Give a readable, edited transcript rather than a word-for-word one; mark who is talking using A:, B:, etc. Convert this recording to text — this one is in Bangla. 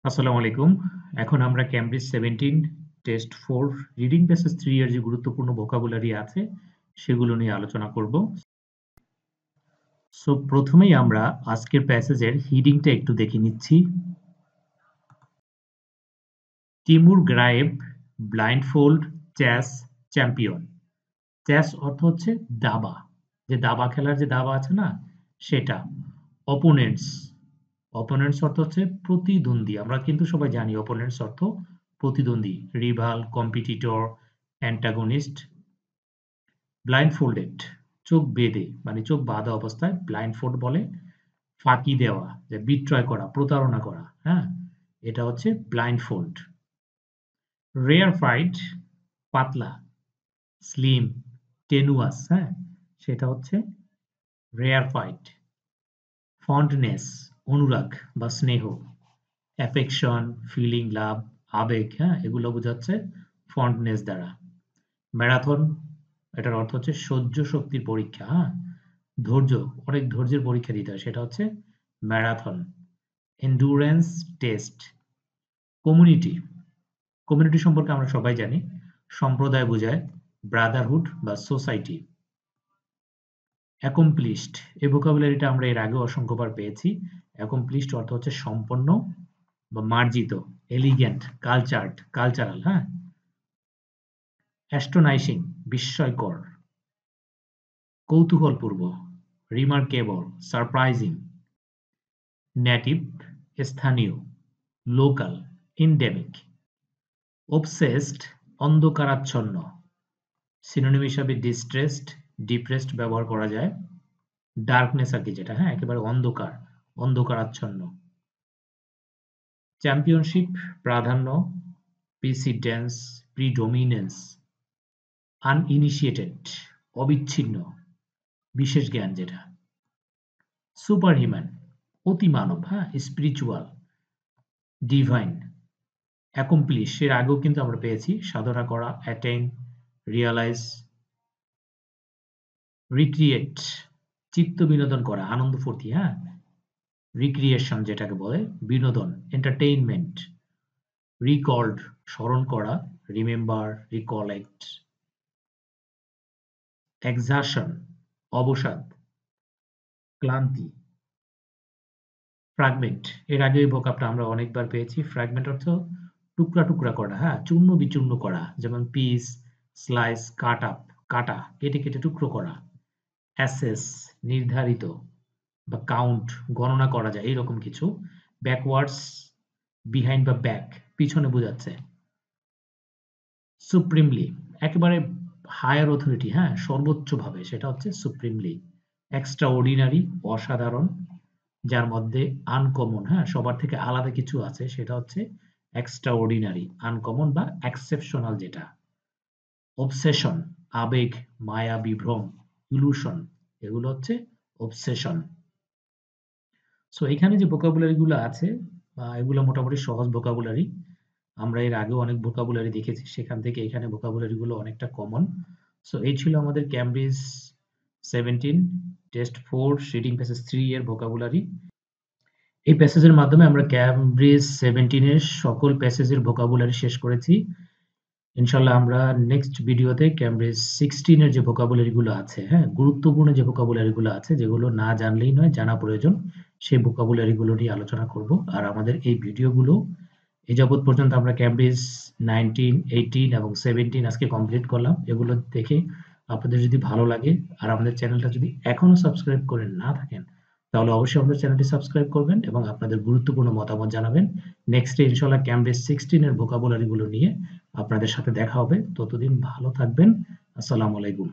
A: আসসালামু আলাইকুম। এখন আমরা ক্যামব্রিজ 17 টেস্ট 4 রিডিং প্যাসেজ 3 এর যে গুরুত্বপূর্ণ ভোকাবুলারি আছে সেগুলো নিয়ে আলোচনা করব। সো প্রথমেই আমরা আজকের প্যাসেজের হিডিংটা একটু দেখে নিচ্ছি। Timur Gareyev blindfold chess champion. Chess অর্থ হচ্ছে দাবা, যে দাবা খেলার যে দাবা আছে না সেটা। অপোনেন্টস, অপোনেন্টস অর্থ হচ্ছে প্রতিদ্বন্দ্বী। আমরা কিন্তু সবাই জানি অপোনেন্টস অর্থ প্রতিদ্বন্দ্বী, রিভাল, কম্পিটিটর, অ্যান্টাগনিস্ট। ব্লাইন্ডফোল্ডেড, চোখ বেঁধে মানে চোখ বাঁধা অবস্থায় ব্লাইন্ডফোল্ড বলে ফাঁকি দেওয়া, যে বিট্রয় করা, প্রতারণা করা। হ্যাঁ, এটা হচ্ছে ব্লাইন্ডফোল্ড। রেয়ার ফাইট, পাতলা, স্লিম, টেনুয়াস। হ্যাঁ, সেটা হচ্ছে রেয়ার ফাইট। ফন্ডনেস, অনুরাগ বা স্নেহ। অ্যাফেকশন, ফিলিং, লাভ, আবেগ। হ্যাঁ, এগুলো বোঝাচ্ছে ফন্ডনেস দ্বারা। ম্যারাথন, এটার অর্থ হচ্ছে সহ্য শক্তির পরীক্ষা। হ্যাঁ, ধৈর্য, অনেক ধৈর্যের পরীক্ষা দিতে হয়, সেটা হচ্ছে marathon. Endurance test. Community, community সম্পর্কে আমরা সবাই জানি, সম্প্রদায় বোঝায়, ব্রাদারহুড বা সোসাইটি। অ্যাকমপ্লিশড, এই ভোকাবুলারিটা আমরা এর আগে অসংখ্যবার পেয়েছি। অ্যাকমপ্লিশড অর্থ হচ্ছে সম্পন্ন বা মার্জিত। Elegant, cultured, cultural. হ্যাঁ, অ্যাস্টোনাইশিং, বিস্ময়কর। কৌতূহলপূর্ব, রিমার্কেবল, সারপ্রাইজিং। নেটিভ, স্থানীয়, লোকাল, এন্ডেমিক। অবসেসড, অন্ধকারাচ্ছন্ন। সিনোনিম হিসাবে ডিস্ট্রেসড, ডিপ্রেসড ব্যবহার করা যায়। ডার্কনেস আর কি, যেটা হ্যাঁ একেবারে অন্ধকার, অন্ধকারাচ্ছন্ন। চ্যাম্পিয়নশিপ, প্রাধান্য, প্রিসিডেন্স, প্রিডোমিনেন্স। আনইনিশিয়েটেড, অবিচ্ছিন্ন, বিশেষ জ্ঞান যেটা। সুপারহিউম্যান, অতিমানব। হ্যাঁ, স্পিরিচুয়াল, ডিভাইন। অ্যাকমপ্লিশ, এর আগেও কিন্তু আমরা পেয়েছি, সাধনা করা, অ্যাটেইন, রিয়ালাইজ। রিক্রিয়েট, চিত্ত বিনোদন করা, আনন্দ ফুর্তি। হ্যাঁ, রিক্রিয়েশন যেটাকে বলে, বিনোদন, এন্টারটেইনমেন্ট। রিকল্ড, স্মরণ করা, রিমেম্বার, রিকলেক্ট। এক্সারশন, অবসাদ, ক্লান্তি। ফ্র্যাগমেন্ট, এর আগে এই ভোকাবটা আমরা অনেকবার পেয়েছি। ফ্র্যাগমেন্ট অর্থ টুকরা টুকরা করা, হ্যাঁ, চূর্ণ বিচূর্ণ করা, যেমন পিস, স্লাইস, কাট আপ, কাটা, কেটে কেটে টুকরো করা। অ্যাসেস, নির্ধারিত বা কাউন্ট, গণনা করা যায়, এইরকম কিছু। ব্যাকওয়ার্ডস, বিহাইন্ড বা ব্যাক, পিছনে বোঝাচ্ছে। সুপ্রিমলি, একেবারে হায়ার অথরিটি, হ্যাঁ, সর্বোচ্চভাবে, সেটা হচ্ছে সুপ্রিমলি। এক্সট্রা অর্ডিনারি, অসাধারণ, যার মধ্যে আনকমন, হ্যাঁ, সবার থেকে আলাদা কিছু আছে, সেটা হচ্ছে এক্সট্রা অর্ডিনারি, আনকমন বা এক্সেপশনাল যেটা। অবসেশন, আবেগ, মায়া, বিভ্রম, ইলুশন, এগুলো হচ্ছে অবসেশন। সো এখানে যে ভোকাবুলারি গুলো আছে এগুলো মোটামুটি সহজ ভোকাবুলারি। আমরা এর আগেও অনেক ভোকাবুলারি দেখেছি, সেখান থেকে এখানে ভোকাবুলারি গুলো অনেকটা কমন। সো এই ছিল আমাদের ক্যামব্রিজ 17 টেস্ট 4 রিডিং প্যাসেজ 3 এর ভোকাবুলারি। এই প্যাসেজের মাধ্যমে আমরা ক্যামব্রিজ 17 এর সকল প্যাসেজের ভোকাবুলারি শেষ করেছি। ইনশাআল্লাহ আমরা নেক্সট ভিডিওতে ক্যামব্রিজ 16 এর যে ভোকাবুলারি গুলো আছে, হ্যাঁ, গুরুত্বপূর্ণ যে ভোকাবুলারি গুলো আছে, যেগুলো না জানলেই নয়, জানা প্রয়োজন, সেই ভোকাবুলারি গুলো নিয়ে আলোচনা করব। আর আমাদের এই ভিডিওগুলো এ যাবৎ পর্যন্ত আমরা ক্যামব্রিজ 19, 18 এবং 17 আজকে কমপ্লিট করলাম। এগুলো দেখে আপনাদের যদি ভালো লাগে আর আমাদের চ্যানেলটা যদি এখনো সাবস্ক্রাইব করে না থাকেন, তাহলে অবশ্যই আমাদের চ্যানেলটি সাবস্ক্রাইব করবেন এবং আপনাদের গুরুত্বপূর্ণ মতামত জানাবেন। নেক্সটে ইনশাআল্লাহ ক্যামব্রিজ 16 এর ভোকাবুলারি গুলো নিয়ে আপনাদের সাথে দেখা হবে। ততদিন ভালো থাকবেন। আসসালামু আলাইকুম।